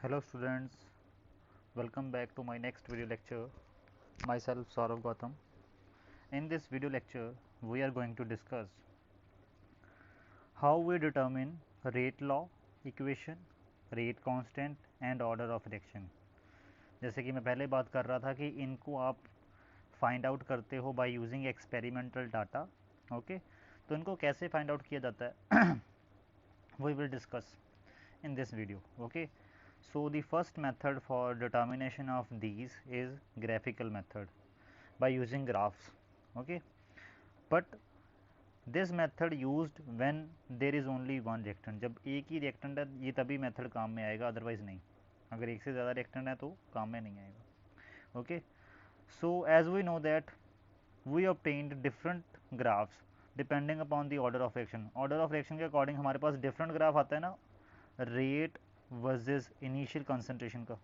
Hello students, welcome back to my next video lecture. Myself Saurav Gautam. In this video lecture, we are going to discuss how we determine rate law, equation, rate constant and order of reaction. जैसे कि मैं पहले बात कर रहा था कि इनको आप फाइंड आउट करते हो by using experimental data. Okay, तो इनको कैसे फाइंड आउट किया जाता है we will discuss in this video. Okay, so the first method for determination of these is graphical method by using graphs. Okay, but this method used when there is only one reactant. जब एक ही reactant है ये तभी method काम में आएगा, otherwise नहीं. अगर एक से ज़्यादा reactant है तो काम में नहीं आएगा. Okay, so as we know that we obtained different graphs depending upon the order of reaction. Order of reaction के अकॉर्डिंग हमारे पास different ग्राफ आता है ना, रेट वर्सेस इनिशियल कंसंट्रेशन का.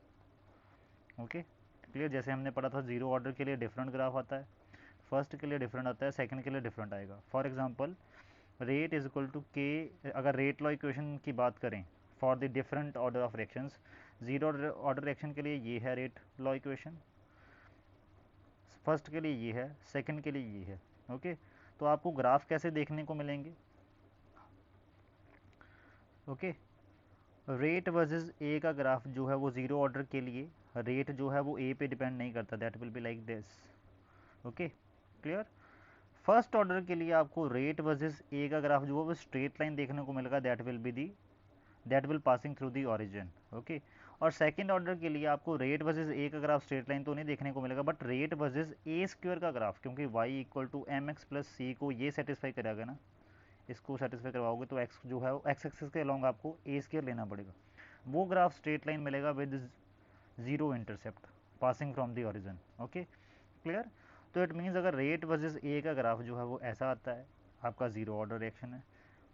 Okay clear. जैसे हमने पढ़ा था जीरो ऑर्डर के लिए डिफरेंट ग्राफ आता है, फर्स्ट के लिए डिफरेंट आता है, सेकंड के लिए डिफरेंट आएगा. For example rate is equal to k. अगर रेट लॉ इक्वेशन की बात करें for the different order of reactions, zero order reaction के लिए ये है रेट लॉ इक्वेशन, फर्स्ट के लिए ये है, सेकंड के लिए ये है. ओके, तो आपको ग्राफ कैसे देखने को मिलेंगे? ओके, रेट वर्सेस ए का ग्राफ जो है वो ज़ीरो ऑर्डर के लिए रेट जो है वो ए पे डिपेंड नहीं करता, that will be like this. Okay clear. First order के लिए आपको रेट वर्सेस ए का ग्राफ जो है वो स्ट्रेट लाइन देखने को मिलेगा, that will passing through the origin. Okay, और सेकंड ऑर्डर के लिए आपको रेट वर्सेस ए का ग्राफ स्ट्रेट लाइन तो नहीं देखने को मिलेगा, but rate versus A square का ग्राफ, क्योंकि Y equal to M X plus C को ये सेटिस्फाई करेगा ना, इसको सेटिस्फाई करवाओगे तो एक्स जो है वो एक्स एक्सिस के अलॉन्ग आपको ए स्क्वायर लेना पड़ेगा. वो ग्राफ स्ट्रेट लाइन मिलेगा with zero intercept passing from the origin. Okay clear. तो इट मीन्स अगर रेट वर्सेस ए का ग्राफ जो है वो ऐसा आता है, आपका ज़ीरो ऑर्डर रिएक्शन है.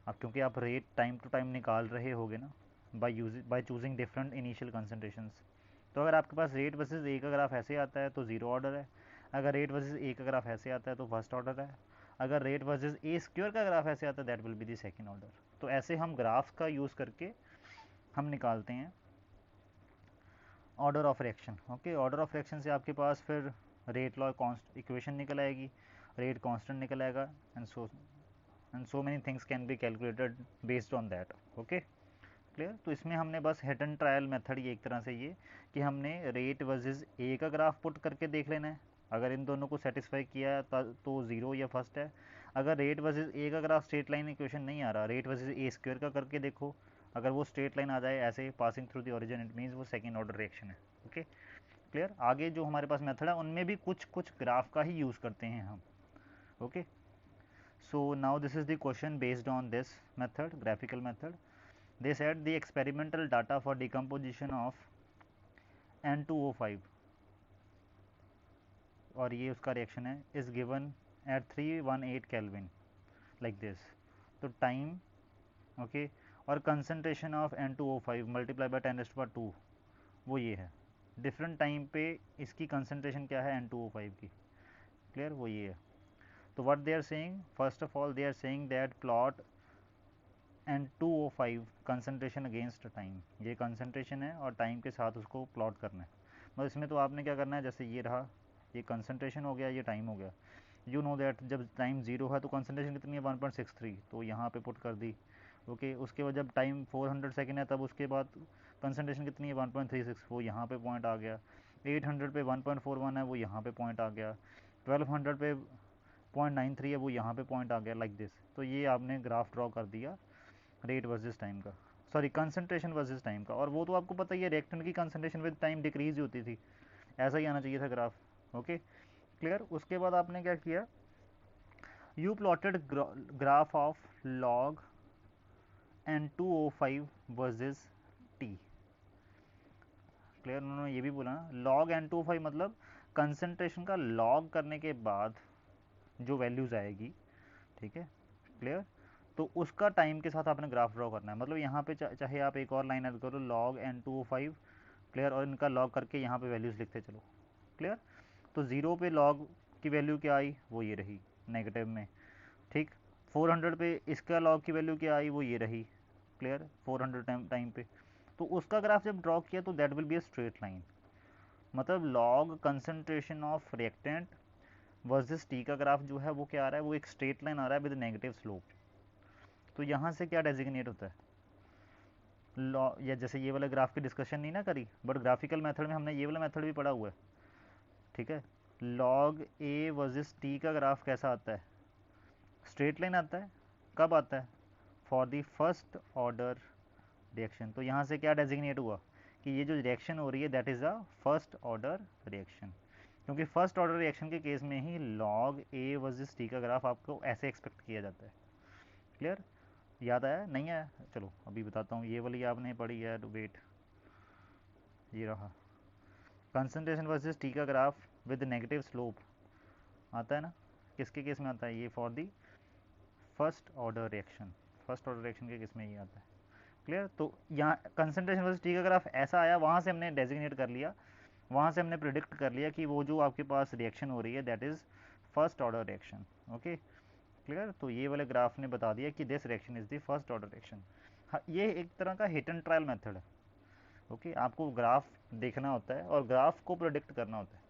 अब क्योंकि आप रेट टाइम टू टाइम निकाल रहे होगे ना बाय चूजिंग डिफरेंट इनिशियल कंसनट्रेशंस, तो अगर आपके पास रेट वर्सेस ए का ग्राफ ऐसे आता है तो ज़ीरो ऑर्डर है, अगर रेट वर्सेस ए का ग्राफ ऐसे आता है तो फर्स्ट ऑर्डर है, अगर रेट वर्सेस ए स्क्वायर का ग्राफ ऐसे आता है that will be the second order. तो ऐसे हम ग्राफ्स का यूज़ करके हम निकालते हैं order of reaction. Okay, order of reaction से आपके पास फिर रेट लॉ कॉन्स्ट इक्वेशन निकल आएगी, रेट कांस्टेंट निकल आएगा, and so many things can be calculated based on that. Okay clear. तो इसमें हमने बस हिट एंड ट्रायल मेथड ये एक तरह से ये कि हमने रेट वर्सेस ए का ग्राफ पुट करके देख लेना है, अगर इन दोनों को सेटिस्फाई किया तो ज़ीरो या फर्स्ट है. अगर रेट वर्सेस ए का ग्राफ स्ट्रेट लाइन इक्वेशन नहीं आ रहा, रेट वर्सेस ए स्क्वायर का करके देखो, अगर वो स्ट्रेट लाइन आ जाए ऐसे passing through the origin, it means वो सेकंड ऑर्डर रिएक्शन है. Okay clear. आगे जो हमारे पास मेथड है उनमें भी कुछ कुछ ग्राफ का ही यूज़ करते हैं हम. Okay, so now this is the question based on this method, graphical method. They said the experimental data for decomposition of N2O5 और ये उसका रिएक्शन है is given at 318 Kelvin like this. तो time okay और concentration of N2O5 multiply by 10⁻², वो ये है. Different time पे इसकी कंसनट्रेशन क्या है N2O5 की, क्लियर, वो ये है. तो what they are saying, first of all they are saying that plot N2O5 concentration against time. ये कंसनट्रेशन है और टाइम के साथ उसको प्लॉट करना है. मतलब इसमें तो आपने क्या करना है, जैसे ये रहा, ये कंसनट्रेशन हो गया, ये टाइम हो गया. यू नो दैट जब टाइम ज़ीरो है तो कंसनट्रेशन कितनी है 1.63, तो यहाँ पे पुट कर दी. ओके, उसके बाद जब टाइम 400 सेकेंड है तब उसके बाद कंसनट्रेशन कितनी है 1.36, वो यहाँ पे पॉइंट आ गया. 800 पे 1.41 है, वो यहाँ पे पॉइंट आ गया. 1200 पे 0.93 है, वो यहाँ पे पॉइंट आ गया, लाइक दिस. तो ये आपने ग्राफ ड्रॉ कर दिया रेट वर्सेस टाइम का, सॉरी कंसंट्रेशन वर्सेस टाइम का. और वो तो आपको पता ही है रिएक्टेंट की कंसंट्रेशन विद टाइम डिक्रीज ही होती थी, ऐसा ही आना चाहिए था ग्राफ. Okay clear. उसके बाद आपने क्या किया, you plotted graph of log N2O5 versus T. Clear. उन्होंने ये भी बोला ना लॉग N2O5 मतलब कंसंट्रेशन का लॉग करने के बाद जो वैल्यूज़ आएगी, ठीक है क्लियर. तो उसका टाइम के साथ आपने ग्राफ ड्रॉ करना है. मतलब यहाँ पे चाहे आप एक और लाइन ऐड करो लॉग N2O5, क्लियर, और इनका लॉग करके यहाँ पे वैल्यूज़ लिखते चलो, क्लियर. तो ज़ीरो पे लॉग की वैल्यू क्या आई, वो ये रही नेगेटिव में, ठीक. 400 पे इसका लॉग की वैल्यू क्या आई, वो ये रही, क्लियर, 400 टाइम पे. तो उसका ग्राफ जब ड्रॉ किया तो that will be a straight line, मतलब log concentration of reactant versus T का ग्राफ जो है वो क्या आ रहा है, वो एक स्ट्रेट लाइन आ रहा है विद नेगेटिव स्लोप। तो यहाँ से क्या डेजिग्नेट होता है, लॉ, या जैसे ये वाला ग्राफ की डिस्कशन नहीं ना करी, बट ग्राफिकल मेथड में हमने ये वाला मेथड भी पढ़ा हुआ है, ठीक है। लॉग ए वर्सेस टी का ग्राफ कैसा आता है, स्ट्रेट लाइन आता है। कब आता है, for the first order reaction. तो यहाँ से क्या डेजिग्नेट हुआ कि ये जो रिएक्शन हो रही है that is a first order reaction, क्योंकि फर्स्ट ऑर्डर रिएक्शन के केस में ही लॉग ए वर्सेस टी का ग्राफ आपको ऐसे एक्सपेक्ट किया जाता है। क्लियर, याद आया नहीं आया, चलो अभी बताता हूँ। ये वाली आपने पढ़ी है, वेट, ये रहा कंसंट्रेशन वर्सेस टी का ग्राफ विद नेगेटिव स्लोप आता है ना, किसके केस में आता है, ये for the first order reaction, first order reaction के केस में ये आता है। क्लियर, तो यहाँ कंसंट्रेशन वर्सेस टी का ग्राफ ऐसा आया, वहाँ से हमने डेजिग्नेट कर लिया, वहाँ से हमने प्रिडिक्ट कर लिया कि वो जो आपके पास रिएक्शन हो रही है that is first order reaction. Okay clear, तो ये वाले ग्राफ ने बता दिया कि this reaction is the first order reaction. हाँ, ये एक तरह का हिट एंड ट्रायल मेथड है। ओके, आपको ग्राफ देखना होता है और ग्राफ को प्रोडिक्ट करना होता है।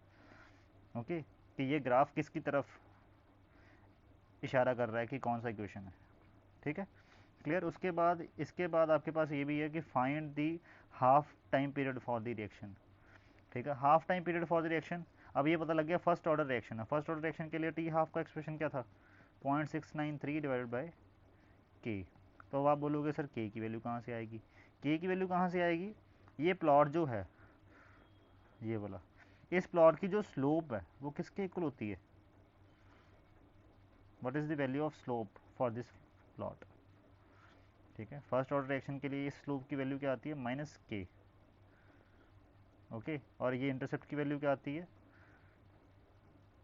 ओके, कि ये ग्राफ किसकी तरफ इशारा कर रहा है कि कौन सा इक्वेशन है, ठीक है। क्लियर, उसके बाद इसके बाद आपके पास ये भी है कि find the half time period for the reaction, ठीक है। Half time period for the reaction, अब ये पता लग गया फर्स्ट ऑर्डर रिएक्शन है, फर्स्ट ऑर्डर रिएक्शन के लिए टी हाफ का एक्सप्रेशन क्या था, 0.693 डिवाइडेड बाई के। तो अब आप बोलोगे सर के की वैल्यू कहाँ से आएगी, के की वैल्यू कहाँ से आएगी, ये प्लॉट जो है ये वाला, इस प्लॉट की जो स्लोप है वो किसके इक्वल होती है, what is the value of slope for this plot, ठीक है। फर्स्ट ऑर्डर रिएक्शन के लिए इस स्लोप की वैल्यू क्या आती है, माइनस के। ओके, और ये इंटरसेप्ट की वैल्यू क्या आती है,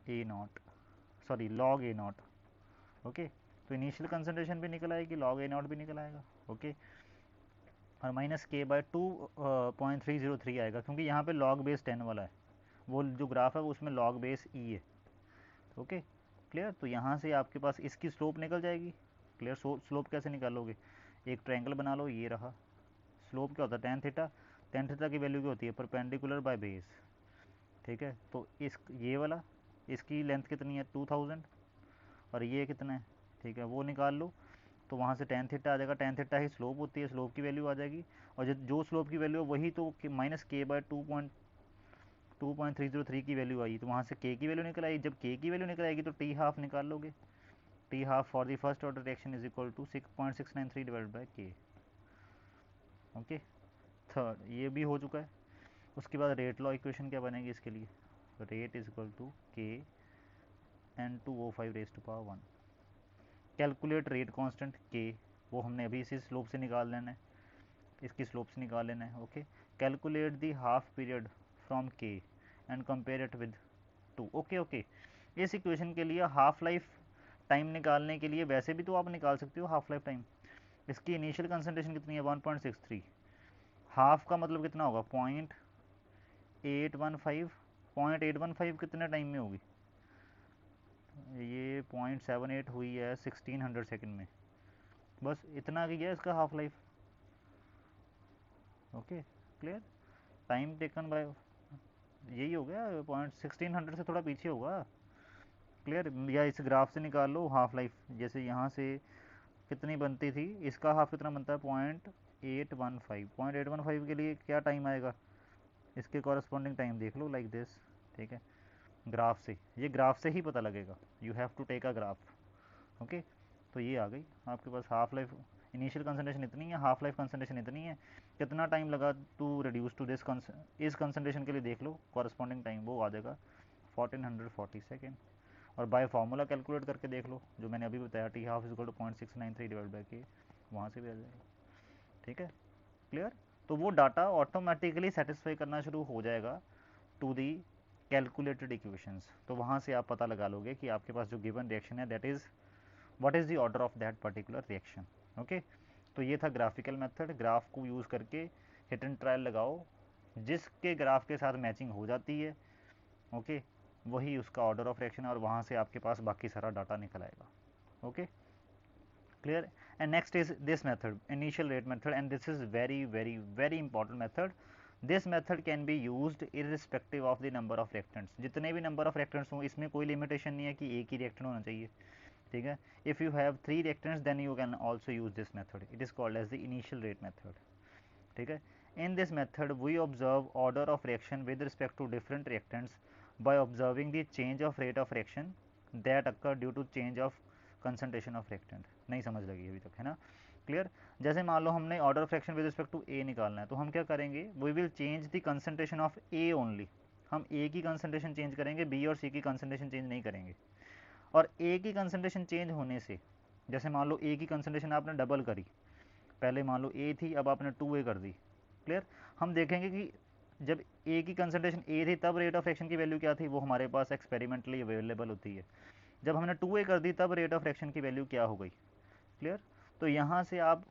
A naught, sorry log A naught. Okay, तो इनिशियल कंसंट्रेशन भी निकल आएगी, लॉग ए नॉट भी निकल आएगा। ओके, और माइनस के बाय 2.303 आएगा, क्योंकि यहाँ पे लॉग बेस 10 वाला है, वो जो ग्राफ है वो उसमें लॉग बेस ई है। ओके क्लियर, तो यहाँ से आपके पास इसकी स्लोप निकल जाएगी। क्लियर, स्लोप कैसे निकालोगे, एक ट्रायंगल बना लो, ये रहा, स्लोप क्या होता है, टेन थीटा, टेन थीटा की वैल्यू क्या होती है, परपेंडिकुलर बाय बेस, ठीक है। तो इस ये वाला, इसकी लेंथ कितनी है 2000, और ये कितना है, ठीक है, वो निकाल लो। तो वहाँ से टेन थीटा आ जाएगा, टेन थीटा ही स्लोप होती है, स्लोप की वैल्यू आ जाएगी, और जो स्लोप की वैल्यू है वही तो माइनस के बाय 2.303 की वैल्यू आई, तो वहाँ से के की वैल्यू निकल आई। जब के की वैल्यू निकल आएगी तो टी हाफ निकाल लोगे, t half for the first order reaction is equal to 6.693 divide by k. Okay, third ये भी हो चुका है। उसके बाद रेट लॉ इक्वेशन क्या बनेगी इसके लिए, rate is equal to k n2O5 raise to power 1। Calculate rate constant k, वो हमने अभी इसी स्लोप से निकाल लेना है, इसकी स्लोप से निकाल लेना है। Okay, calculate the half period from K and compare it with 2। Okay okay, इस इक्वेशन के लिए हाफ लाइफ टाइम निकालने के लिए वैसे भी तो आप निकाल सकते हो हाफ लाइफ टाइम। इसकी इनिशियल कंसंट्रेशन कितनी है 1.63, हाफ का मतलब कितना होगा 0.815, 0.815 कितने टाइम में होगी, ये 0.78 हुई है 1600 सेकेंड में, बस इतना की है इसका half life. Okay clear, time taken by यही हो गया, 1600 से थोड़ा पीछे होगा। क्लियर, या इस ग्राफ से निकाल लो हाफ लाइफ, जैसे यहाँ से कितनी बनती थी, इसका हाफ कितना बनता है 0.815, 0.815 के लिए क्या टाइम आएगा, इसके कॉरस्पॉन्डिंग टाइम देख लो लाइक दिस, ठीक है। ग्राफ से, ये ग्राफ से ही पता लगेगा, you have to take a graph. Okay, तो ये आ गई आपके पास हाफ लाइफ, इनिशियल कंसंट्रेशन इतनी है, हाफ लाइफ कंसंट्रेशन इतनी है, कितना टाइम लगा टू रिड्यूस टू दिस, इस कंसंट्रेशन के लिए देख लो कॉरस्पॉन्डिंग टाइम, वो आ जाएगा 1440 सेकेंड। और बाय फार्मूला कैलकुलेट करके देख लो, जो मैंने अभी बताया, t half is equal to 0.693 divide by k, वहाँ से भी आ जाएगा। ठीक है क्लियर, तो वो डाटा ऑटोमेटिकली सेटिस्फाई करना शुरू हो जाएगा टू दी कैलकुलेटेड इक्वेशंस। तो वहाँ से आप पता लगा लोगे कि आपके पास जो गिवन रिएक्शन है that is what is the order of that particular reaction. Okay, तो ये था ग्राफिकल मेथड, ग्राफ को यूज़ करके हिट एंड ट्रायल लगाओ, जिसके ग्राफ के साथ मैचिंग हो जाती है ओके वही उसका ऑर्डर ऑफ रिएक्शन है, और वहाँ से आपके पास बाकी सारा डाटा निकल आएगा। Okay clear, and next is this method, initial rate method, and this is very important method. This method can be used irrespective of the number of reactants. जितने भी number of reactants हों, इसमें कोई limitation नहीं है कि एक ही reactant होना चाहिए, ठीक है. If you have 3 reactants, then you can also use this method. It is called as the initial rate method, ठीक है. In this method, we observe order of reaction with respect to different reactants by observing the change of rate of reaction that occur due to change of concentration of reactant. नहीं समझ लगी अभी तक, है ना. Clear. जैसे मान लो हमने order of reaction with respect to A निकालना है, तो हम क्या करेंगे, we will change the concentration of A only. हम ए की कंसंट्रेशन चेंज करेंगे, बी और सी की कंसंट्रेशन चेंज नहीं करेंगे. और ए की कंसंट्रेशन चेंज होने से, जैसे मान लो ए की कंसंट्रेशन आपने डबल करी, पहले मान लो ए थी, अब आपने 2A कर दी. क्लियर. हम देखेंगे कि जब ए की कंसंट्रेशन ए थी तब रेट ऑफ रिएक्शन की वैल्यू क्या थी, वो हमारे पास एक्सपेरिमेंटली अवेलेबल होती है. जब हमने 2A कर दी तब रेट ऑफ रिएक्शन की वैल्यू क्या हो गई. क्लियर. तो यहाँ से आप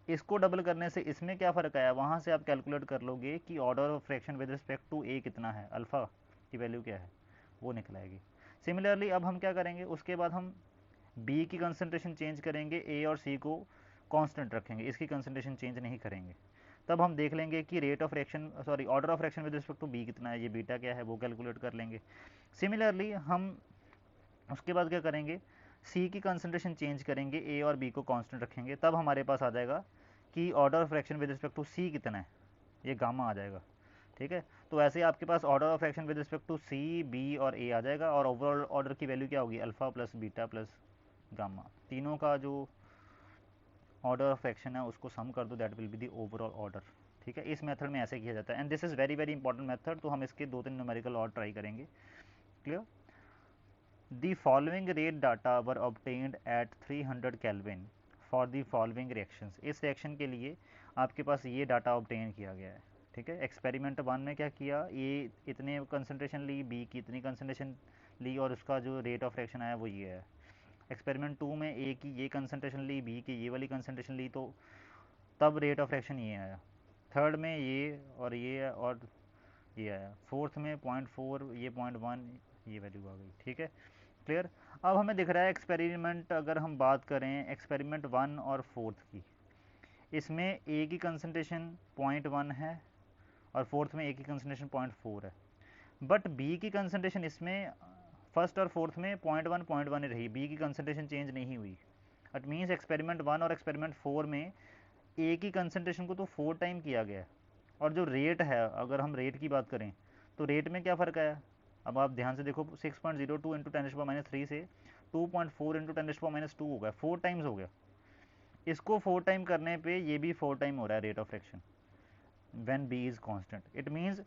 इसको डबल करने से इसमें क्या फ़र्क आया, वहाँ से आप कैलकुलेट कर लोगे कि order of fraction with respect to A कितना है, अल्फ़ा की वैल्यू क्या है, वो निकल आएगी. सिमिलरली अब हम क्या करेंगे, उसके बाद हम बी की कंसंट्रेशन चेंज करेंगे, ए और सी को कांस्टेंट रखेंगे, इसकी कंसंट्रेशन चेंज नहीं करेंगे. तब हम देख लेंगे कि rate of reaction order of reaction with respect to B कितना है, ये बीटा क्या है, वो कैलकुलेट कर लेंगे. सिमिलरली हम उसके बाद क्या करेंगे, सी की कंसंट्रेशन चेंज करेंगे, ए और बी को कांस्टेंट रखेंगे, तब हमारे पास आ जाएगा कि order of fraction with respect to C कितना है, ये गामा आ जाएगा. ठीक है. तो ऐसे आपके पास order of fraction with respect to C, B और ए आ जाएगा, और ओवरऑल ऑर्डर की वैल्यू क्या होगी, alpha plus beta plus gamma. तीनों का जो ऑर्डर ऑफ फ्रैक्शन है उसको सम कर दो, that will be the overall order. ठीक है. इस मेथड में ऐसे किया जाता है, and this is very important method. तो हम इसके 2-3 न्यूमेरिकल और ट्राई करेंगे. Clear. The following rate data were obtained at 300 Kelvin for the following reactions. इस रिएक्शन के लिए आपके पास ये डाटा ऑब्टेन किया गया है. ठीक है. एक्सपेरिमेंट 1 में क्या किया, ए इतने कंसंट्रेशन ली, बी की इतनी कंसंट्रेशन ली, और उसका जो रेट ऑफ रिएक्शन आया वो ये है. एक्सपेरिमेंट 2 में ए की ये कंसंट्रेशन ली, बी की ये वाली कंसंट्रेशन ली, तो तब रेट ऑफ रिएक्शन ये आया. थर्ड में ये और ये और ये आया. फोर्थ में 0.4, ये 0.1, ये वैल्यू आ गई. ठीक है. क्लियर. अब हमें दिख रहा है एक्सपेरिमेंट, अगर हम बात करें एक्सपेरिमेंट 1 और 4 की, इसमें ए की कंसंट्रेशन 0.1 है और फोर्थ में ए की कंसंट्रेशन 0.4 है. बट बी की कंसंट्रेशन इसमें फर्स्ट और फोर्थ में 0.1 ही रही, बी की कंसंट्रेशन चेंज नहीं हुई. इट मीन्स एक्सपेरिमेंट 1 और एक्सपेरिमेंट 4 में ए की कंसंट्रेशन को तो 4 टाइम किया गया, और जो रेट है, अगर हम रेट की बात करें तो रेट में क्या फ़र्क आया. अब आप ध्यान से देखो, 6.02 इंटू 10⁻³ से 2.4 इंटू 10⁻² हो गया, 4 टाइम्स हो गया. इसको 4 टाइम करने पे ये भी 4 टाइम हो रहा है rate of fraction when b is constant. It means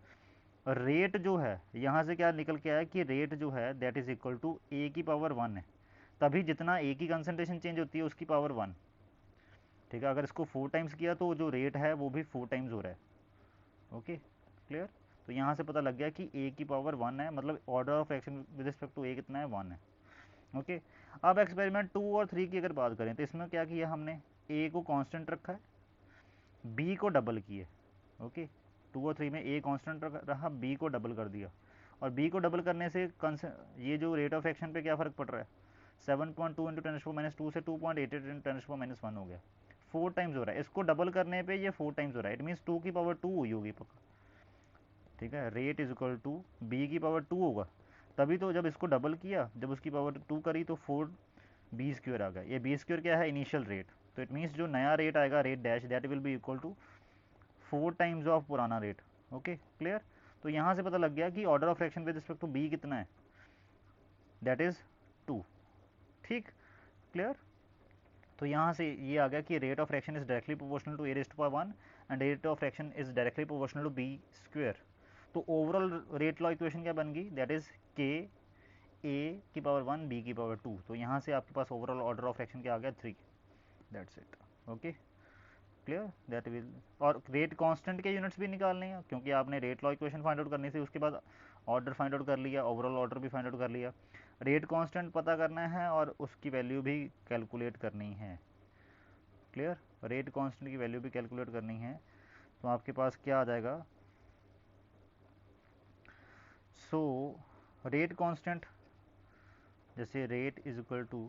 rate जो है, यहाँ से क्या निकल के आया कि रेट जो है दैट इज़ इक्वल टू ए की पावर 1 है. तभी जितना ए की कंसनट्रेशन चेंज होती है उसकी पावर 1. ठीक है. अगर इसको 4 टाइम्स किया तो जो रेट है वो भी 4 टाइम्स हो रहा है. ओके. क्लियर. तो यहाँ से पता लग गया कि ए की पावर 1 है, मतलब order of fraction with respect to A कितना है, 1 है. ओके. अब एक्सपेरिमेंट 2 और 3 की अगर बात करें तो इसमें क्या किया हमने, ए को कांस्टेंट रखा है, बी को डबल किए. ओके. 2 और 3 में ए कांस्टेंट रहा, बी को डबल कर दिया, और बी को डबल करने से ये जो रेट ऑफ फ्रैक्शन पे क्या फ़र्क पड़ रहा है, 7.2 इंटू 10⁻² से 2.88 इंटू 10⁻1 हो गया. 4 टाइम्स हो रहा है. इसको डबल करने पे ये 4 टाइम्स हो रहा है. इट मीन्स 2 की पावर 2 हुई होगी पक्का. ठीक है. Rate is equal to b की पावर 2 होगा, तभी तो जब इसको डबल किया, जब उसकी पावर 2 करी तो 4 बी स्क्वेयर आ गया. ये बी स्क्वेयर क्या है, इनिशियल रेट. तो इट मीन्स जो नया रेट आएगा, rate dash, that will be equal to 4 times of पुराना रेट. ओके. क्लियर. तो यहाँ से पता लग गया कि order of fraction with respect to B कितना है, दैट इज़ 2. ठीक. क्लियर. तो यहाँ से ये आ गया कि rate of fraction is directly proportional to a raised to power 1 and rate of fraction is directly proportional to b square. तो ओवरऑल रेट लॉ इक्वेशन क्या बन गई, दैट इज के ए की पावर 1 बी की पावर 2. तो यहाँ से आपके पास ओवरऑल ऑर्डर ऑफ फ्रैक्शन क्या आ गया, 3. That's it. Okay. Clear. That will, और रेट कांस्टेंट के यूनिट्स भी निकालने हैं, क्योंकि आपने rate law equation find out करनी थी, उसके बाद ऑर्डर फाइंड आउट कर लिया, ओवरऑल ऑर्डर भी फाइंड आउट कर लिया. रेट कांस्टेंट पता करना है और उसकी वैल्यू भी कैलकुलेट करनी है. क्लियर. रेट कांस्टेंट की वैल्यू भी कैलकुलेट करनी है. तो आपके पास क्या आ जाएगा, सो रेट कांस्टेंट, जैसे रेट इज इक्वल टू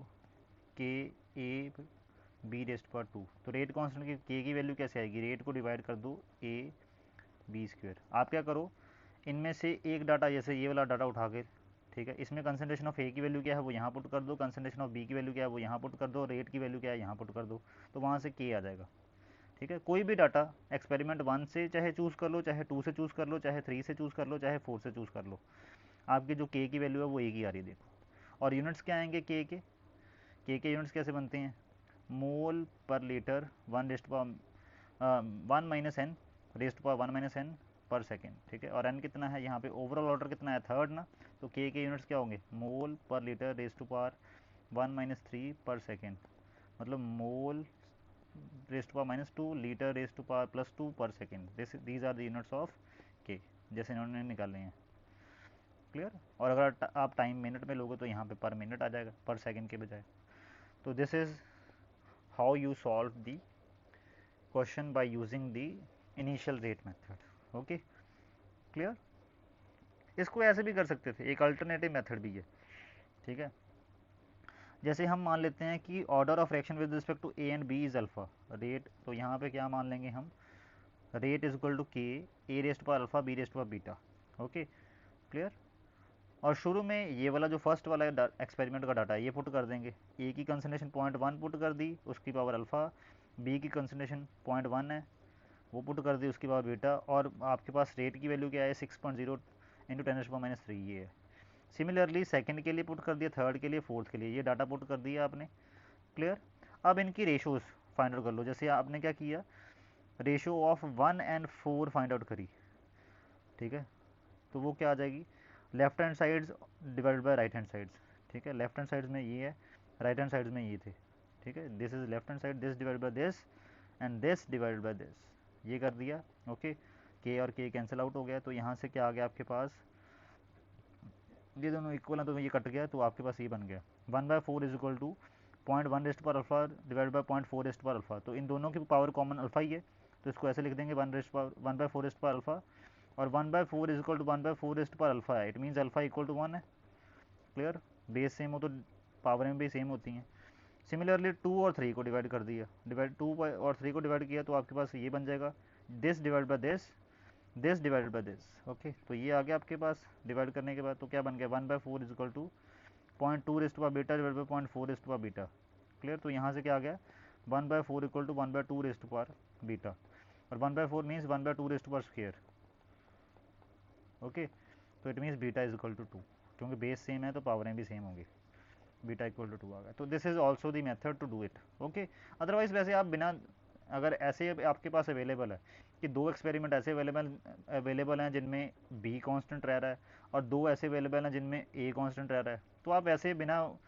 के ए बी रेस्ट पावर 2। तो रेट कांस्टेंट की के की वैल्यू कैसे आएगी, रेट को डिवाइड कर दो ए बी स्क्वेयर। आप क्या करो, इनमें से एक डाटा, जैसे ये वाला डाटा उठा के, ठीक है, इसमें कंसंट्रेशन ऑफ ए की वैल्यू क्या है वो यहाँ पुट कर दो, कंसंट्रेशन ऑफ बी की वैल्यू क्या है वो यहाँ पुट कर दो, रेट की वैल्यू क्या है यहाँ पुट कर दो, तो वहाँ से के आ जाएगा। ठीक है, कोई भी डाटा एक्सपेरिमेंट 1 से चाहे चूज़ कर लो, चाहे 2 से चूज़ कर लो, चाहे 3 से चूज़ कर लो, चाहे 4 से चूज़ कर लो, आपकी जो के की वैल्यू है वो एक ही आ रही है। देखो, और यूनिट्स क्या आएंगे के यूनिट्स कैसे बनते हैं, मोल पर लीटर 1 रेस्ट पावर 1 - n पर सेकेंड। ठीक है, और एन कितना है यहाँ पे, ओवरऑल ऑर्डर कितना है, थर्ड ना, तो के यूनिट्स क्या होंगे, मोल पर लीटर रेस्ट पावर 1 - 3 पर सेकेंड, मतलब mole rest power -2 litre rest power +2 पर second. These are the units of K, जैसे इन्होंने निकाले हैं। क्लियर। और अगर आप टाइम मिनट में लोगे तो यहाँ पे पर मिनट आ जाएगा, पर सेकेंड के बजाय। तो this is how you solve the question by using the initial rate method. Okay, clear. इसको ऐसे भी कर सकते थे, एक अल्टरनेटिव मेथड भी है। ठीक है, जैसे हम मान लेते हैं कि order of fraction with respect to a and b is alpha rate, तो यहाँ पे क्या मान लेंगे हम, रेट इज इक्वल टू के ए रेस्ट पर अल्फा बी रेस्ट पर बीटा। Okay, clear. और शुरू में ये वाला जो फर्स्ट वाला एक्सपेरिमेंट का डाटा है ये पुट कर देंगे, ए की कंसंट्रेशन 0.1 पुट कर दी, उसकी पावर अल्फ़ा, बी की कंसंट्रेशन 0.1 है वो पुट कर दी, उसकी पावर बीटा, और आपके पास रेट की वैल्यू क्या है 6.0 इंटू 10⁻³ ये है। सिमिलरली सेकंड के लिए पुट कर दिया, थर्ड के लिए, फोर्थ के लिए, ये डाटा पुट कर दिया आपने। क्लियर। अब इनकी रेशोज़ फाइंड आउट कर लो। जैसे आपने क्या किया, रेशो ऑफ 1 और 4 फाइंड आउट करी। ठीक है, तो वो क्या आ जाएगी, left hand sides divided by right hand sides. ठीक है, लेफ्ट हैंड साइड्स में ये है, राइट हैंड साइड्स में ये थे। ठीक है, this is left hand side, this divided by this and this divided by this, ये कर दिया। ओके, के और के कैंसिल आउट हो गया, तो यहाँ से क्या आ गया आपके पास, ये दोनों इक्वल हैं तो ये कट गया, तो आपके पास ये बन गया 1/4 इज इक्वल टू 0.1 रेस्ट पर अल्फा डिवाइड बाय 0.4 रेस्ट पर अल्फा। तो इन दोनों की पावर कॉमन अल्फा ही है, तो इसको ऐसे लिख देंगे 1/4 रेस्ट पर अल्फा, और 1/4 इज इक्वल टू 1/4 रेस्ट पर अल्फा है, it means alpha equal to 1 है। क्लियर, बेस सेम हो तो पावर में भी सेम होती हैं। सिमिलरली 2 और 3 को डिवाइड कर दिया, 2 और 3 को डिवाइड किया तो आपके पास ये बन जाएगा, this divide by this, this divided by this. Okay, तो ये आ गया आपके पास डिवाइड करने के बाद, तो क्या बन गया 1/4 is equal to 0.2 rest power beta divide by 0.4 rest power beta. Clear, तो यहाँ से क्या आ गया 1/4 equal to 1/2 rest power beta, और 1/4 means 1/2 rest power square. Okay, तो it means beta is equal to 2, क्योंकि बेस सेम है तो पावरें भी सेम होंगी, बीटा इक्वल टू 2 आ गया। तो this is also the method to do it. Okay, otherwise वैसे आप बिना, अगर ऐसे आपके पास अवेलेबल है कि 2 एक्सपेरिमेंट ऐसे अवेलेबल हैं जिनमें बी कांस्टेंट रह रहा है, और 2 ऐसे अवेलेबल हैं जिनमें ए कांस्टेंट रह रहा है, तो आप ऐसे बिना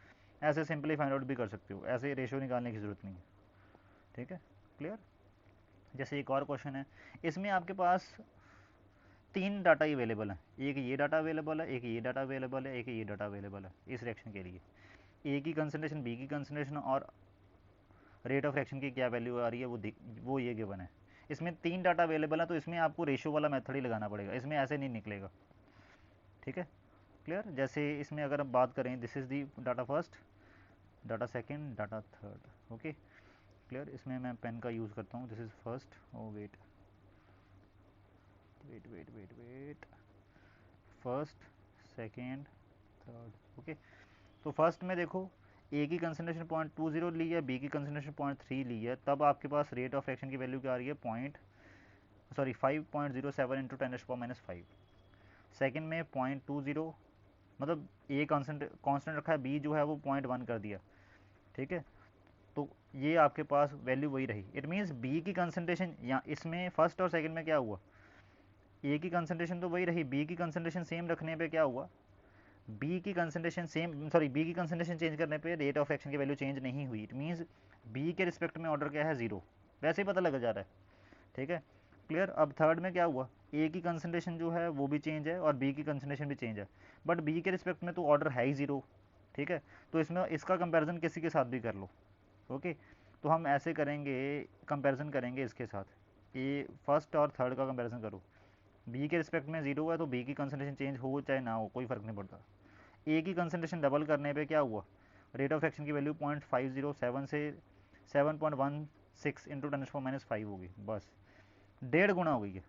ऐसे सिंपली फाइंड आउट भी कर सकते हो, ऐसे रेशियो निकालने की ज़रूरत नहीं है। ठीक है, क्लियर। जैसे एक और क्वेश्चन है, इसमें आपके पास 3 डाटा ही अवेलेबल हैं, एक ये डाटा अवेलेबल है, एक ये डाटा अवेलेबल है, एक ये डाटा अवेलेबल है इस रिएक्शन के लिए। ए की कंसनट्रेशन, बी की कंसनट्रेशन और रेट ऑफ रिएक्शन की क्या वैल्यू आ रही है वो ये गिवन है। इसमें 3 डाटा अवेलेबल है, तो इसमें आपको रेशियो वाला मेथड ही लगाना पड़ेगा, इसमें ऐसे नहीं निकलेगा। ठीक है, क्लियर। जैसे इसमें अगर हम बात करें, this is the data first, data second, data third. Okay, clear. इसमें मैं पेन का यूज़ करता हूँ, this is first, oh wait wait wait wait wait, first, second, third. Okay, तो फर्स्ट में देखो ए की कंसनट्रेशन 0.20 ली है, बी की कंसनट्रेशन 0.3 ली है, तब आपके पास रेट ऑफ रिएक्शन की वैल्यू क्या आ रही है 5.07 इंटू 10⁻⁵। सेकेंड में 0.20, मतलब ए कांस्टेंट रखा है, बी जो है वो 0.1 कर दिया। ठीक है, तो ये आपके पास वैल्यू वही रही, इट मीन्स बी की कंसनट्रेशन, या इसमें फर्स्ट और सेकंड में क्या हुआ, ए की कंसनट्रेशन तो वही रही, बी की कंसनट्रेशन सेम रखने पे क्या हुआ, बी की कंसनट्रेशन बी की कंसनट्रेशन चेंज करने पे रेट ऑफ एक्शन की वैल्यू चेंज नहीं हुई, इट मीन्स बी के रिस्पेक्ट में ऑर्डर क्या है 0, वैसे ही पता लग जा रहा है। ठीक है, क्लियर। अब थर्ड में क्या हुआ, ए की कंसनट्रेशन जो है वो भी चेंज है और बी की कंसनट्रेशन भी चेंज है, बट बी के रिस्पेक्ट में तो ऑर्डर है ही 0। ठीक है, तो इसमें इसका कंपैरिजन किसी के साथ भी कर लो। ओके, तो हम ऐसे करेंगे, कंपैरिजन करेंगे इसके साथ, ए फर्स्ट और थर्ड का कंपैरिजन करो, बी के रिस्पेक्ट में 0 है तो बी की कंसनट्रेशन चेंज हो चाहे ना हो कोई फ़र्क नहीं पड़ता। ए की कंसनट्रेशन डबल करने पे क्या हुआ, रेट ऑफ एक्शन की वैल्यू 0.507 से 7.16 इंटू 10⁻⁵ होगी, बस 1.5 गुना हो गई है,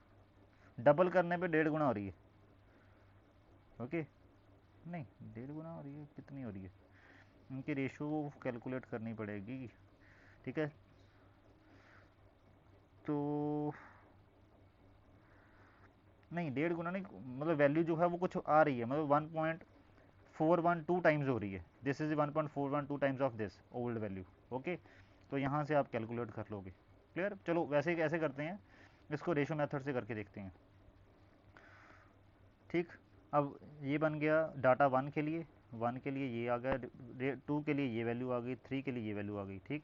डबल करने पे 1.5 गुना हो रही है। ओके नहीं 1.5 गुना हो रही है, कितनी हो रही है, इनकी रेशो कैलकुलेट करनी पड़ेगी। ठीक है तो नहीं 1.5 गुना नहीं, मतलब वैल्यू जो है वो कुछ आ रही है, मतलब 1.412 टाइम्स हो रही है, this is 1.412 times of this old value. Okay तो यहाँ से आप कैलकुलेट कर लोगे। क्लियर, चलो वैसे कैसे करते हैं, इसको रेशो मेथड से करके देखते हैं। ठीक, अब ये बन गया डाटा 1 के लिए, 1 के लिए ये आ गया, 2 के लिए ये वैल्यू आ गई, 3 के लिए ये वैल्यू आ गई। ठीक,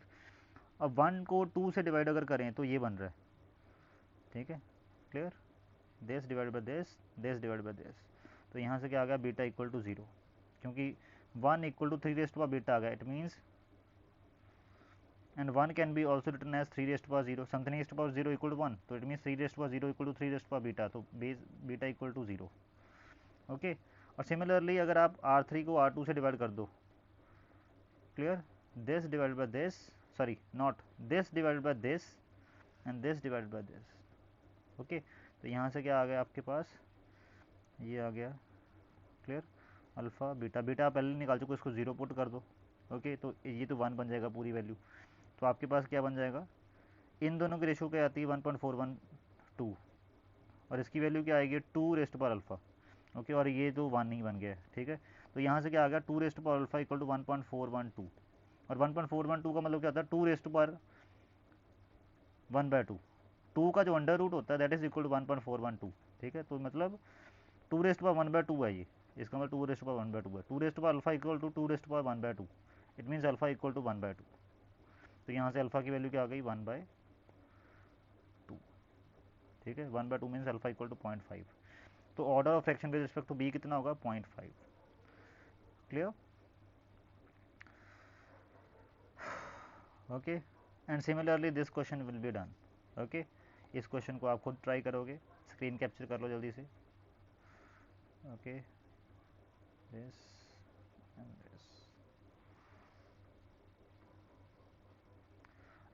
अब 1 को 2 से डिवाइड अगर करें तो ये बन रहा है। ठीक है clear, this divide by this divide by this, तो यहाँ से क्या आ गया, बीटा इक्वल टू 0, क्योंकि 1 equal to 3 rest power beta आ गया। It means and 1 can be also written as 3 raised to power 0, something raised to power 0 equal to 1, so it means 3 raised to power 0 equal to 3 raised to power beta, तो base beta equal to 0। Okay, और similarly अगर आप R3 को R2 से divide कर दो, clear, this divide by this, sorry not this divide by this and this divide by this. Okay तो यहाँ से क्या आ गया आपके पास, ये आ गया, क्लियर, अल्फ़ा बीटा, बीटा आप पहले निकाल चुके, इसको 0 पुट कर दो। ओके तो ये तो 1 बन जाएगा पूरी वैल्यू, तो आपके पास क्या बन जाएगा, इन दोनों की रेशो क्या आती है 1.412, और इसकी वैल्यू क्या आएगी 2 रेस्ट पर अल्फ़ा। ओके और ये तो 1 नहीं बन गया है। ठीक है तो यहाँ से क्या आ गया 2 रेस्ट पर अल्फ़ा इक्वल टू 1.412, और 1.412 का मतलब क्या होता है 2 रेस्ट पर 1/2, 2 का जो अंडर रूट होता है दैट इज इक्वल टू 1.412। ठीक है तो मतलब 2 रेस्ट पर 1/2 है ये, इसका मतलब 2 रेस्ट पर 1/2 है, 2 रेस्ट पर अल्फ़ा इक्वल टू 2 रेस्ट पर 1/2, it means alpha equal to 1/2। तो यहाँ से अल्फ़ा की वैल्यू क्या आ गई 1/2। ठीक है 1/2 मीन्स अल्फ़ा इक्वल टू 0.5, तो order of fraction with respect to B कितना होगा 0.5। Clear, okay and similarly this question will be done. Okay इस क्वेश्चन को आप खुद ट्राई करोगे, स्क्रीन कैप्चर कर लो जल्दी से। Okay this and this,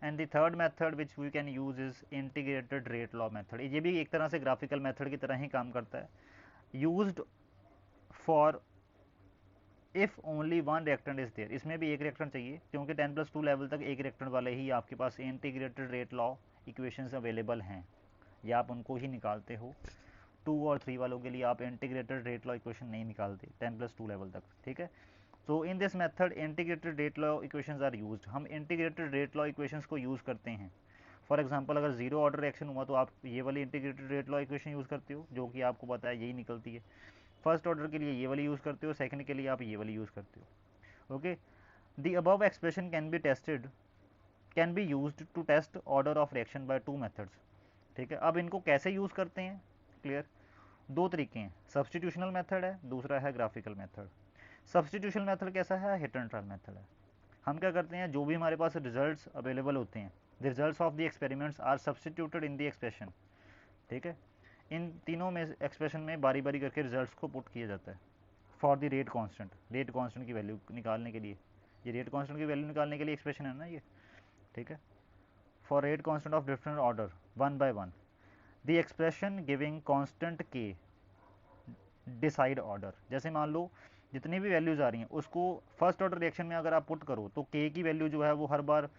and the third method which we can use is integrated rate law method. ये भी एक तरह से ग्राफिकल मेथड की तरह ही काम करता है, used for if only 1 reactant is there. इसमें भी एक रिएक्टेंट चाहिए, क्योंकि 10+2 लेवल तक एक रिएक्टेंट वाले ही आपके पास integrated rate law equations available हैं, या आप उनको ही निकालते हो। 2 और 3 वालों के लिए आप इंटीग्रेटेड रेट लॉ इक्वेशन नहीं निकालते 10+2 लेवल तक। ठीक है so in this method integrated rate law equations are used, हम इंटीग्रेटेड रेट लॉ इक्वेशंस को यूज़ करते हैं। फॉर एग्जांपल अगर 0 ऑर्डर रिएक्शन हुआ तो आप ये वाली integrated rate law equation use करते हो, जो कि आपको पता है यही निकलती है। फर्स्ट ऑर्डर के लिए ये वाली यूज़ करते हो, सेकंड के लिए आप ये वाली यूज़ करते हो। Okay the above expression can be used to test order of reaction by 2 methods. ठीक है अब इनको कैसे यूज़ करते हैं, क्लियर, 2 तरीके हैं, सब्सटीट्यूशनल मेथड है, दूसरा है ग्राफिकल मेथड। सब्सटीट्यूशनल मेथड कैसा है, हिट एंड ट्रायल मेथड है। हम क्या करते हैं, जो भी हमारे पास रिजल्ट्स अवेलेबल होते हैं, the results of the experiments are substituted in the expression. ठीक है इन तीनों में एक्सप्रेशन में बारी बारी करके रिजल्ट्स को पुट किया जाता है फॉर द रेट कांस्टेंट की वैल्यू निकालने के लिए। ये रेट कांस्टेंट की वैल्यू निकालने के लिए एक्सप्रेशन है ना ये। ठीक है for rate constant of different order 1 by 1 the expression giving constant के डिसाइड ऑर्डर। जैसे मान लो जितनी भी वैल्यूज़ आ रही हैं उसको फर्स्ट ऑर्डर रिएक्शन में अगर आप पुट करो तो के की वैल्यू जो है वो हर बार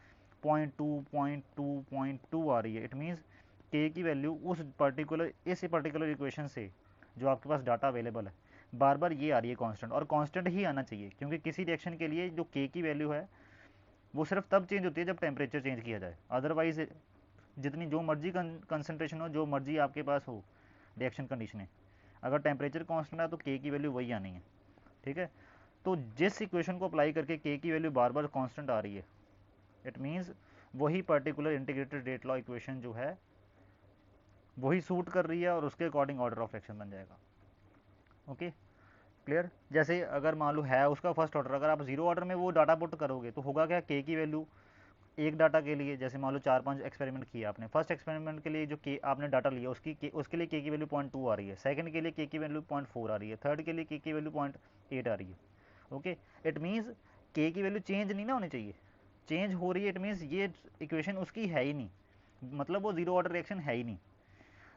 0.2 आ रही है। इट मीन्स के की वैल्यू इस पर्टिकुलर इक्वेशन से जो आपके पास डाटा अवेलेबल है बार बार ये आ रही है कांस्टेंट, और कांस्टेंट ही आना चाहिए, क्योंकि किसी रिएक्शन के लिए जो के की वैल्यू है वो सिर्फ तब चेंज होती है जब टेम्परेचर चेंज किया जाए। अदरवाइज जितनी जो मर्जी कंसनट्रेशन हो, जो मर्जी आपके पास हो रिएक्शन कंडीशनें, अगर टेम्परेचर कांस्टेंट है तो के की वैल्यू वही आनी है। ठीक है तो जिस इक्वेशन को अप्लाई करके के की वैल्यू बार बार कांस्टेंट आ रही है, इट मीन्स वही particular integrated rate law equation जो है वही सूट कर रही है, और उसके अकॉर्डिंग ऑर्डर ऑफ फ्रैक्शन बन जाएगा। ओके क्लियर, जैसे अगर मान लो है उसका फर्स्ट ऑर्डर, अगर आप 0 ऑर्डर में वो डाटा पुट करोगे तो होगा क्या, के की वैल्यू एक डाटा के लिए, जैसे मान लो 4-5 एक्सपेरिमेंट किया आपने, फर्स्ट एक्सपेरिमेंट के लिए जो के आपने डाटा लिया उसके लिए के की वैल्यू 0.2 आ रही है, सेकंड के लिए के की वैल्यू 0.4 आ रही है, थर्ड के लिए के की वैल्यू 0.8 आ रही है। ओके इट मीन्स के की वैल्यू चेंज नहीं ना होनी चाहिए, चेंज हो रही है, इट मीन्स ये इक्वेशन उसकी है ही नहीं, मतलब वो जीरो ऑर्डर रिएक्शन है ही नहीं।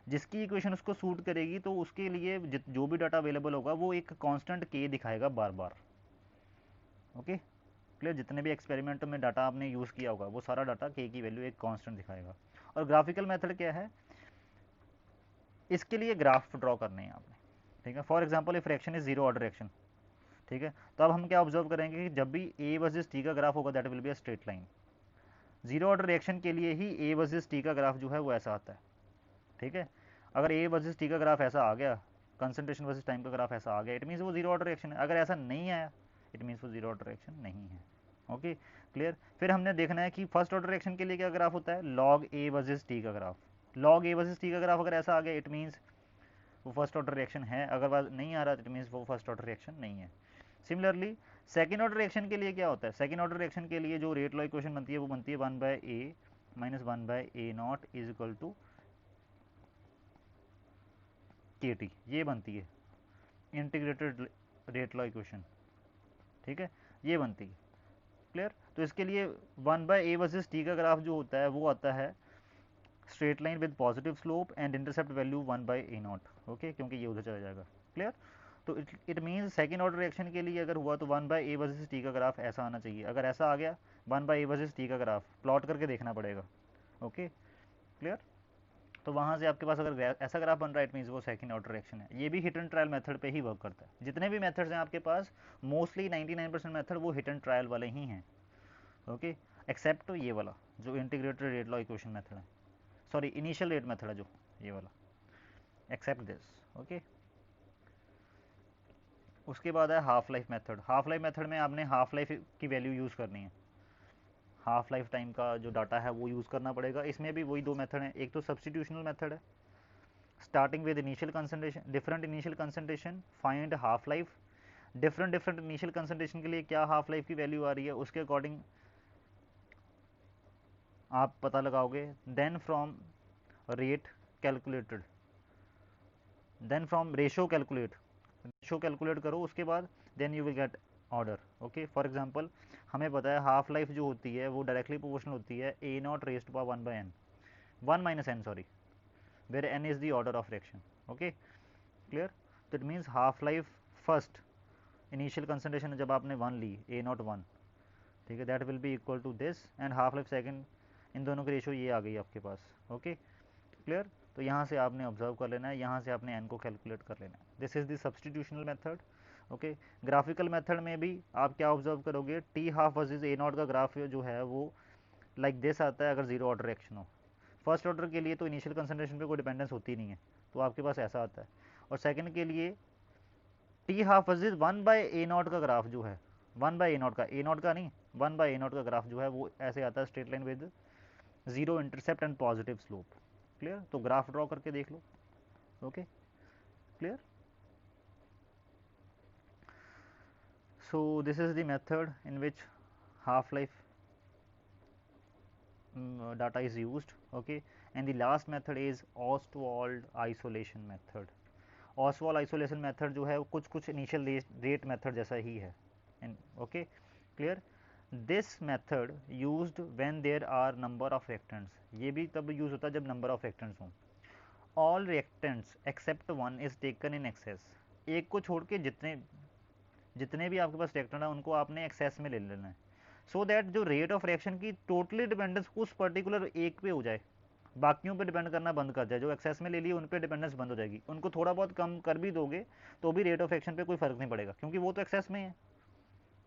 जिसकी इक्वेशन उसको सूट करेगी तो उसके लिए जो भी डाटा अवेलेबल होगा वो एक कांस्टेंट के दिखाएगा बार बार। ओके क्लियर, जितने भी एक्सपेरिमेंट में डाटा आपने यूज़ किया होगा वो सारा डाटा के की वैल्यू एक कांस्टेंट दिखाएगा। और ग्राफिकल मेथड क्या है, इसके लिए ग्राफ ड्रॉ करने हैं आपने, ठीक है। For example if reaction is zero order reaction, ठीक है, तो अब हम क्या ऑब्जर्व करेंगे कि जब भी ए वर्सेस टी का ग्राफ होगा that will be a straight line. Zero order reaction के लिए ही ए वर्सेस टी का ग्राफ जो है वो ऐसा आता है, ठीक है। अगर ए वर्सेस टी का ग्राफ ऐसा आ गया, कंसंट्रेशन वर्सेस टाइम का ग्राफ ऐसा आ गया, इट मीन्स वो जीरो ऑर्डर रिएक्शन है। अगर ऐसा नहीं आया इट मीन्स वो जीरो ऑर्डर रिएक्शन नहीं है। Okay clear. फिर हमने देखना है कि फर्स्ट ऑर्डर रिएक्शन के लिए क्या ग्राफ होता है, लॉग ए वर्सेस टी का graph. Log A versus T का ग्राफ अगर ऐसा आ गया इट मीन्स वो फर्स्ट ऑर्डर रिएक्शन है, अगर बात नहीं आ रहा इट मीन्स वो फर्स्ट ऑर्डर रिएक्शन नहीं है। सिमिलरली सेकेंड ऑर्डर रिएक्शन के लिए क्या होता है, सेकेंड ऑर्डर रिएक्शन के लिए जो रेट लॉ इक्वेशन बनती है वो बनती है 1/a minus 1/a0 is equal to KT, ये बनती है इंटीग्रेटेड रेट लॉ इक्वेशन, ठीक है, ये बनती है। क्लियर। तो इसके लिए 1/a वर्सेस टी का ग्राफ जो होता है वो आता है straight line with positive slope and intercept value 1/a0, okay, क्योंकि ये उधर चला जाएगा। क्लियर। तो it means second order reaction के लिए अगर हुआ तो 1/a वर्सेस टी का ग्राफ ऐसा आना चाहिए। अगर ऐसा आ गया 1/a वर्सेस टी का ग्राफ प्लॉट करके देखना पड़ेगा। Okay clear. तो वहाँ से आपके पास अगर ऐसा ग्राफ बन रहा है इट मीन्स वो सेकंड ऑर्डर रिएक्शन है। ये भी हिट एंड ट्रायल मेथड पे ही वर्क करता है। जितने भी मेथड्स हैं आपके पास मोस्टली 99% मेथड वो हिट एंड ट्रायल वाले ही हैं। ओके एक्सेप्ट तो ये वाला जो integrated rate law equation method है, सॉरी इनिशियल रेट मेथड है जो ये वाला, एक्सेप्ट दिस। ओके उसके बाद है half life method. Half life method में आपने हाफ लाइफ की वैल्यू यूज़ करनी है, हाफ लाइफ टाइम का जो डाटा है वो यूज़ करना पड़ेगा। इसमें भी वही दो मेथड हैं, एक तो सब्सटीट्यूशनल मेथड है starting with initial concentration, different initial concentration find half life. Different initial concentration के लिए क्या हाफ लाइफ की वैल्यू आ रही है उसके अकॉर्डिंग आप पता लगाओगे। Then from rate calculated, then from ratio calculate करो उसके बाद then you will get order. Okay for example हमें पता है हाफ लाइफ जो होती है वो डायरेक्टली प्रोपोर्शनल होती है a0 raised power 1/n 1 minus n sorry, where n is the order of reaction. Okay clear. तो it means half life first initial concentration जब आपने 1 ली a0 1, ठीक है, that will be equal to this and half life second, इन दोनों की ratio ये आ गई आपके पास। Okay clear. तो यहाँ से आपने ऑब्जर्व कर लेना है, यहाँ से आपने एन को कैलकुलेट कर लेना है। This is the substitutional method. Okay graphical method में भी आप क्या ऑब्जर्व करोगे, टी हाफ वर्सेज a0 का ग्राफ जो है वो लाइक दिस आता है अगर जीरो ऑर्डर रिएक्शन हो। फर्स्ट ऑर्डर के लिए तो इनिशियल कंसंट्रेशन पे कोई डिपेंडेंस होती नहीं है तो आपके पास ऐसा आता है। और सेकंड के लिए टी हाफ वर्सेज 1/a0 का ग्राफ जो है 1/a0 का, a0 का नहीं 1/a0 का ग्राफ जो है वो ऐसे आता है straight line with zero intercept and positive slope. Clear. तो ग्राफ ड्रॉ करके देख लो। Okay clear. so this is the method in which half life data is used. Okay and the last method is Ostwald isolation method. Ostwald isolation method जो है कुछ कुछ initial rate method जैसा ही है। okay clear. this method used when there are number of reactants, ये भी तब use होता है जब number of reactants हों। all reactants except one is taken in excess, एक को छोड़ के जितने भी आपके पास रिएक्टेंट है उनको आपने एक्सेस में ले लेना है सो दैट जो रेट ऑफ रिएक्शन की टोटली डिपेंडेंस उस पर्टिकुलर एक पे हो जाए, बाकियों पे डिपेंड करना बंद कर जाए। जो एक्सेस में ले लिए उन पे डिपेंडेंस बंद हो जाएगी, उनको थोड़ा बहुत कम कर भी दोगे तो भी रेट ऑफ रिएक्शन पे कोई फर्क नहीं पड़ेगा क्योंकि वो तो एक्सेस में है,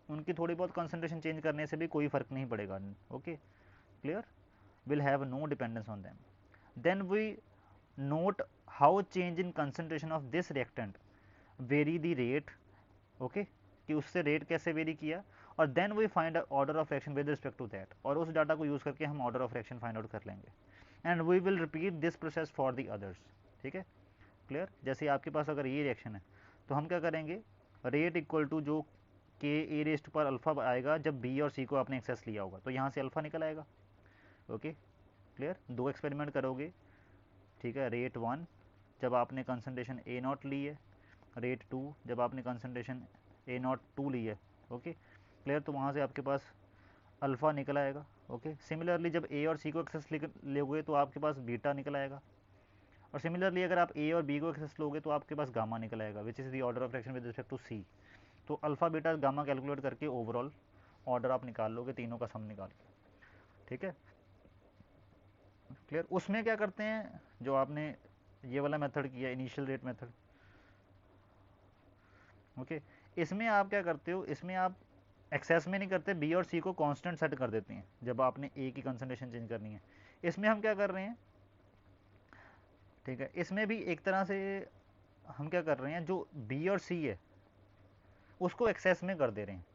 उनकी थोड़ी बहुत कंसंट्रेशन चेंज करने से भी कोई फर्क नहीं पड़ेगा। Okay clear. Will have no dependence on them. Then we note how change in concentration of this reactant vary the rate. Okay कि उससे रेट कैसे वेरी किया और then we find order of reaction with respect to that, और उस data को use करके हम order of reaction find out कर लेंगे and we will repeat this process for the others. ठीक है क्लियर। जैसे आपके पास अगर ये रिएक्शन है तो हम क्या करेंगे, रेट इक्वल टू जो के ए रेस्ट पर अल्फा आएगा जब बी और सी को आपने एक्सेस लिया होगा तो यहाँ से अल्फा निकल आएगा। Okay clear. दो एक्सपेरिमेंट करोगे, ठीक है, रेट 1 जब आपने कंसनट्रेशन A0 ली है, रेट 2 जब आपने कंसनट्रेशन A02 ली है। Okay clear. तो वहाँ से आपके पास अल्फ़ा निकल आएगा। ओके, सिमिलरली जब ए और सी को एक्सेस लोगे तो आपके पास बीटा निकल आएगा, और सिमिलरली अगर आप ए और बी को एक्सेस लोगे तो आपके पास गामा निकल आएगा, which is the order of fraction with respect to C. तो अल्फ़ा बीटा गामा कैलकुलेट करके ओवरऑल ऑर्डर आप निकाल लोगे तीनों का सम निकाल के। ठीक है, क्लियर। उसमें क्या करते हैं, जो आपने ये वाला मेथड किया इनिशियल रेट मेथड, ओके, इसमें आप क्या करते हो, इसमें आप एक्सेस में नहीं करते, बी और सी को कांस्टेंट सेट कर देते हैं जब आपने ए की कंसंट्रेशन चेंज करनी है। इसमें हम क्या कर रहे हैं, ठीक है, इसमें भी एक तरह से हम क्या कर रहे हैं, जो बी और सी है उसको एक्सेस में कर दे रहे हैं।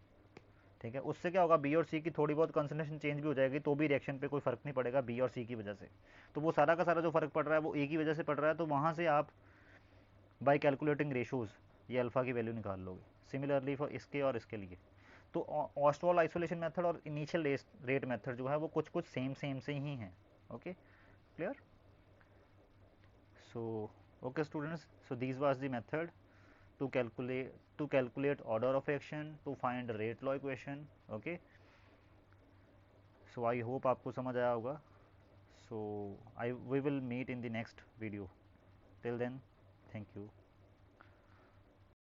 ठीक है, उससे क्या होगा, बी और सी की थोड़ी बहुत कंसंट्रेशन चेंज भी हो जाएगी तो भी रिएक्शन पे कोई फ़र्क नहीं पड़ेगा बी और सी की वजह से। तो वो सारा का सारा जो फ़र्क पड़ रहा है वो ए की वजह से पड़ रहा है, तो वहाँ से आप बाय कैलकुलेटिंग रेशोज़ ये अल्फ़ा की वैल्यू निकाल लोगे। सिमिलरली फॉर इसके और इसके लिए, तो ऑस्टवॉल आइसोलेशन मेथड और इनिशियल रेट मेथड जो है वो कुछ कुछ सेम से ही हैं। Okay, clear. So okay students, so this was the method to calculate order of action to find rate law equation. Okay, so I hope आपको समझ आया होगा. So we will meet in the next video. Till then, thank you.